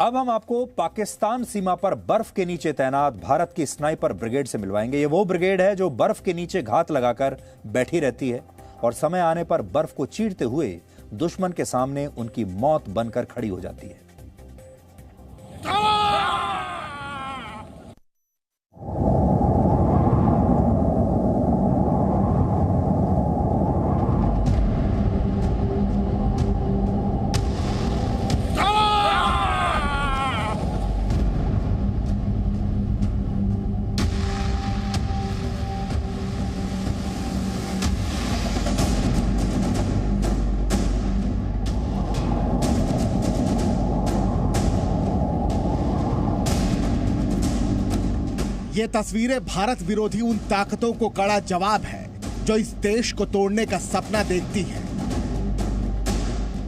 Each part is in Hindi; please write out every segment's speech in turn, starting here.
अब हम आपको पाकिस्तान सीमा पर बर्फ के नीचे तैनात भारत की स्नाइपर ब्रिगेड से मिलवाएंगे। ये वो ब्रिगेड है जो बर्फ के नीचे घात लगाकर बैठी रहती है और समय आने पर बर्फ को चीरते हुए दुश्मन के सामने उनकी मौत बनकर खड़ी हो जाती है। ये तस्वीरें भारत विरोधी उन ताकतों को कड़ा जवाब है जो इस देश को तोड़ने का सपना देखती हैं।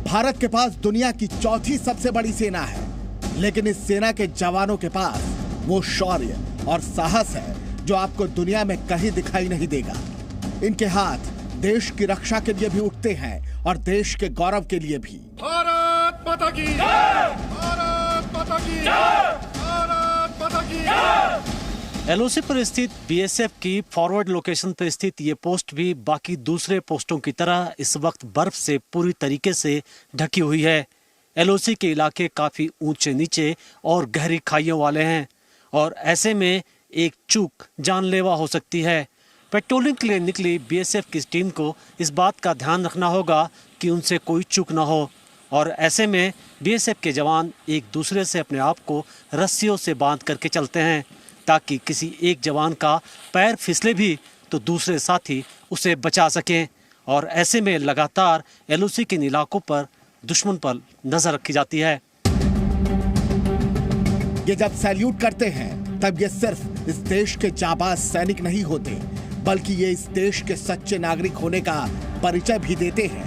भारत के पास दुनिया की चौथी सबसे बड़ी सेना है, लेकिन इस सेना के जवानों के पास वो शौर्य और साहस है जो आपको दुनिया में कहीं दिखाई नहीं देगा। इनके हाथ देश की रक्षा के लिए भी उठते हैं और देश के गौरव के लिए भी। भारत माता की जय! भारत माता की जय! भारत माता की जय! एलओसी पर स्थित बीएसएफ की फॉरवर्ड लोकेशन पर स्थित ये पोस्ट भी बाकी दूसरे पोस्टों की तरह इस वक्त बर्फ से पूरी तरीके से ढकी हुई है। एलओसी के इलाके काफी ऊंचे नीचे और गहरी खाइयों वाले हैं और ऐसे में एक चूक जानलेवा हो सकती है। पेट्रोलिंग के लिए निकली बीएसएफ की टीम को इस बात का ध्यान रखना होगा कि उनसे कोई चूक ना हो और ऐसे में बीएसएफ के जवान एक दूसरे से अपने आप को रस्सियों से बांध करके चलते हैं ताकि किसी एक जवान का पैर फिसले भी तो दूसरे साथी उसे बचा सकें और ऐसे में लगातार एलओसी के इलाकों पर दुश्मन पर नजर रखी जाती है। ये जब सैल्यूट करते हैं तब ये सिर्फ इस देश के जाबाज सैनिक नहीं होते, बल्कि ये इस देश के सच्चे नागरिक होने का परिचय भी देते हैं।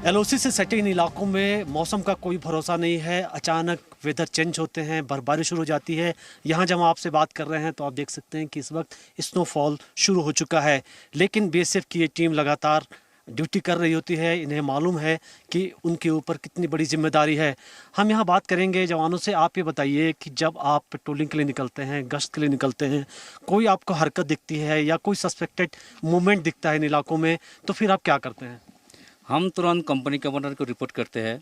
एलओसी से सटे इन इलाकों में मौसम का कोई भरोसा नहीं है। अचानक वेदर चेंज होते हैं, बर्फबारी शुरू हो जाती है। यहाँ जब हम आपसे बात कर रहे हैं तो आप देख सकते हैं कि इस वक्त स्नोफॉल शुरू हो चुका है, लेकिन बीएसएफ की ये टीम लगातार ड्यूटी कर रही होती है। इन्हें मालूम है कि उनके ऊपर कितनी बड़ी जिम्मेदारी है। हम यहाँ बात करेंगे जवानों से। आप ये बताइए कि जब आप पेट्रोलिंग के लिए निकलते हैं, गश्त के लिए निकलते हैं, कोई आपको हरकत दिखती है या कोई सस्पेक्टेड मूवमेंट दिखता है इन इलाकों में, तो फिर आप क्या करते हैं? हम तुरंत कंपनी कमांडर को रिपोर्ट करते हैं।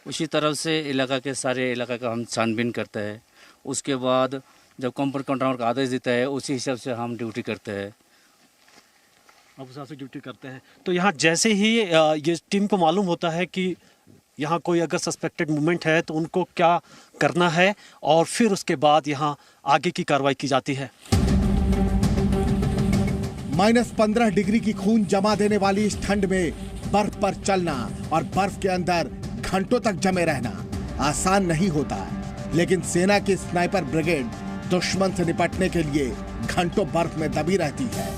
उसी तरह से इलाका के सारे इलाका का हम छानबीन करते हैं। उसके बाद जब कंपनी कमांडर का आदेश देता है उसी हिसाब से हम ड्यूटी करते हैं। आप उस हिसाब से ड्यूटी करते हैं। तो यहाँ जैसे ही ये टीम को मालूम होता है कि यहाँ कोई अगर सस्पेक्टेड मूवमेंट है तो उनको क्या करना है और फिर उसके बाद यहाँ आगे की कार्रवाई की जाती है। -15 डिग्री की खून जमा देने वाली इस ठंड में बर्फ पर चलना और बर्फ के अंदर घंटों तक जमे रहना आसान नहीं होता, लेकिन सेना की स्नाइपर ब्रिगेड दुश्मन से निपटने के लिए घंटों बर्फ में दबी रहती है।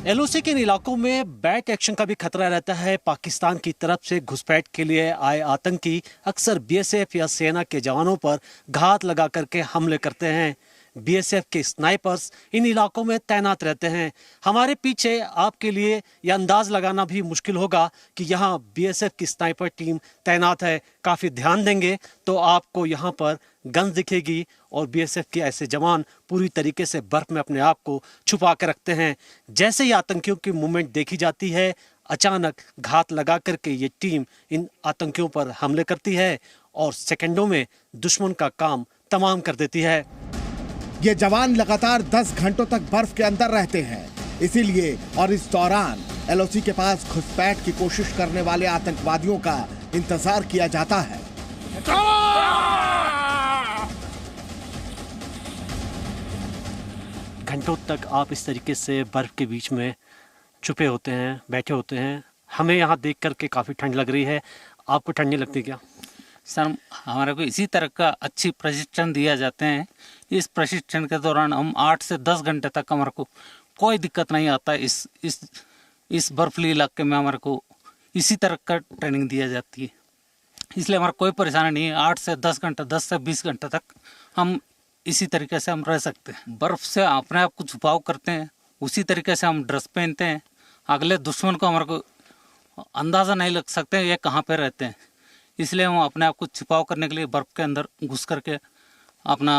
एलओसी के इन इलाकों में बैक एक्शन का भी खतरा रहता है। पाकिस्तान की तरफ से घुसपैठ के लिए आए आतंकी अक्सर बीएसएफ या सेना के जवानों पर घात लगा करके हमले करते हैं। बीएसएफ के स्नाइपर्स इन इलाकों में तैनात रहते हैं। हमारे पीछे आपके लिए यह अंदाज लगाना भी मुश्किल होगा कि यहाँ बीएसएफ की स्नाइपर टीम तैनात है। काफ़ी ध्यान देंगे तो आपको यहाँ पर गन दिखेगी और बीएसएफ के ऐसे जवान पूरी तरीके से बर्फ में अपने आप को छुपा कर रखते हैं। जैसे ही आतंकियों की मूवमेंट देखी जाती है, अचानक घात लगा करके ये टीम इन आतंकियों पर हमले करती है और सेकंडों में दुश्मन का काम तमाम कर देती है। ये जवान लगातार 10 घंटों तक बर्फ के अंदर रहते हैं, इसीलिए और इस दौरान एलओसी के पास घुसपैठ की कोशिश करने वाले आतंकवादियों का इंतजार किया जाता है। घंटों तक आप इस तरीके से बर्फ के बीच में छुपे होते हैं, बैठे होते हैं। हमें यहाँ देख करके काफ़ी ठंड लग रही है। आपको ठंड नहीं लगती क्या? सर, हमारे को इसी तरह का अच्छी प्रशिक्षण दिया जाते हैं। इस प्रशिक्षण के दौरान हम 8 से 10 घंटे तक हमारे को कोई दिक्कत नहीं आता। इस बर्फीले इलाके में हमारे को इसी तरह का ट्रेनिंग दिया जाती है, इसलिए हमारा कोई परेशानी नहीं है। 8 से 10 घंटे, 10 से 20 घंटे तक हम इसी तरीके से हम रह सकते हैं। बर्फ से अपने आप को छुपाव करते हैं, उसी तरीके से हम ड्रेस पहनते हैं। अगले दुश्मन को हमारे को अंदाज़ा नहीं लग सकते ये कहाँ पे रहते हैं। इसलिए हम अपने आप को छिपाव करने के लिए बर्फ के अंदर घुस करके अपना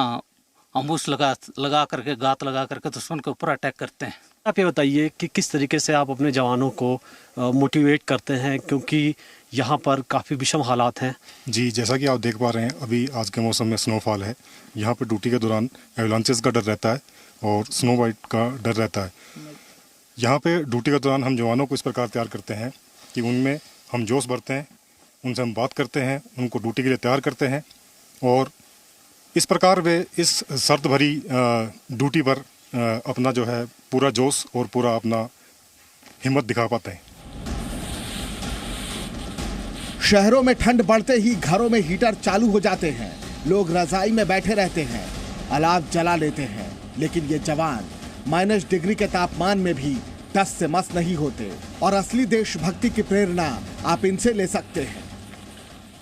अम्बुश लगा करके घात लगा करके दुश्मन के ऊपर अटैक करते हैं। आप ये बताइए कि किस तरीके से आप अपने जवानों को मोटिवेट करते हैं, क्योंकि यहाँ पर काफ़ी विषम हालात हैं। जी, जैसा कि आप देख पा रहे हैं, अभी आज के मौसम में स्नोफॉल है। यहाँ पर ड्यूटी के दौरान एवलांचेस का डर रहता है और स्नो वाइट का डर रहता है। यहाँ पे ड्यूटी के दौरान हम जवानों को इस प्रकार तैयार करते हैं कि उनमें हम जोश भरते हैं, उनसे हम बात करते हैं, उनको ड्यूटी के लिए तैयार करते हैं और इस प्रकार वे इस सर्द भरी ड्यूटी पर अपना जो है पूरा जोश और पूरा अपना हिम्मत दिखा पाते हैं। शहरों में ठंड बढ़ते ही घरों में हीटर चालू हो जाते हैं, लोग रजाई में बैठे रहते हैं, अलाव जला लेते हैं, लेकिन ये जवान -, डिग्री के तापमान में भी टस से मस नहीं होते और असली देशभक्ति की प्रेरणा आप इनसे ले सकते हैं।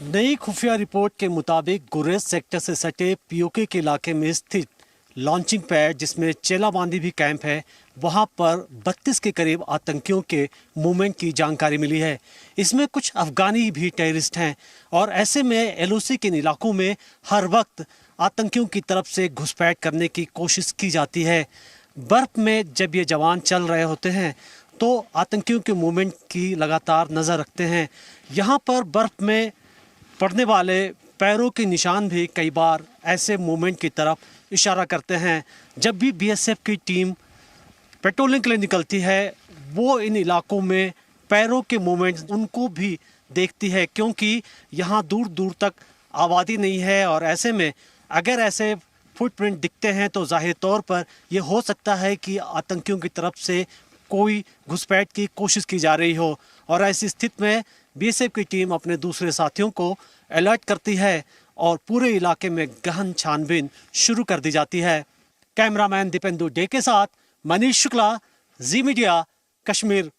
नई खुफिया रिपोर्ट के मुताबिक गुरेज सेक्टर से सटे पीओके के इलाके में स्थित लॉन्चिंग पैड, जिसमें चेलाबांदी भी कैंप है, वहां पर 32 के करीब आतंकियों के मूवमेंट की जानकारी मिली है। इसमें कुछ अफगानी भी टेररिस्ट हैं और ऐसे में एलओसी के इलाकों में हर वक्त आतंकियों की तरफ से घुसपैठ करने की कोशिश की जाती है। बर्फ में जब ये जवान चल रहे होते हैं तो आतंकियों के मूवमेंट की लगातार नज़र रखते हैं। यहाँ पर बर्फ में पड़ने वाले पैरों के निशान भी कई बार ऐसे मूवमेंट की तरफ इशारा करते हैं। जब भी बीएसएफ की टीम पेट्रोलिंग के लिए निकलती है, वो इन इलाकों में पैरों के मूवमेंट उनको भी देखती है, क्योंकि यहाँ दूर दूर तक आबादी नहीं है और ऐसे में अगर ऐसे फुटप्रिंट दिखते हैं तो जाहिर तौर पर यह हो सकता है कि आतंकियों की तरफ से कोई घुसपैठ की कोशिश की जा रही हो। और ऐसी स्थिति में बीएसएफ की टीम अपने दूसरे साथियों को अलर्ट करती है और पूरे इलाके में गहन छानबीन शुरू कर दी जाती है। कैमरामैन दीपेंदु डे के साथ मनीष शुक्ला, जी मीडिया, कश्मीर।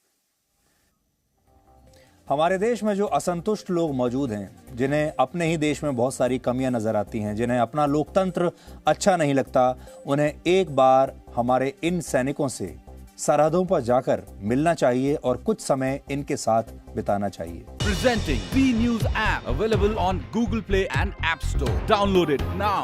हमारे देश में जो असंतुष्ट लोग मौजूद हैं, जिन्हें अपने ही देश में बहुत सारी कमियां नजर आती हैं, जिन्हें अपना लोकतंत्र अच्छा नहीं लगता, उन्हें एक बार हमारे इन सैनिकों से सरहदों पर जाकर मिलना चाहिए और कुछ समय इनके साथ बिताना चाहिए। Presenting B News app available on Google Play and App Store. Download it now.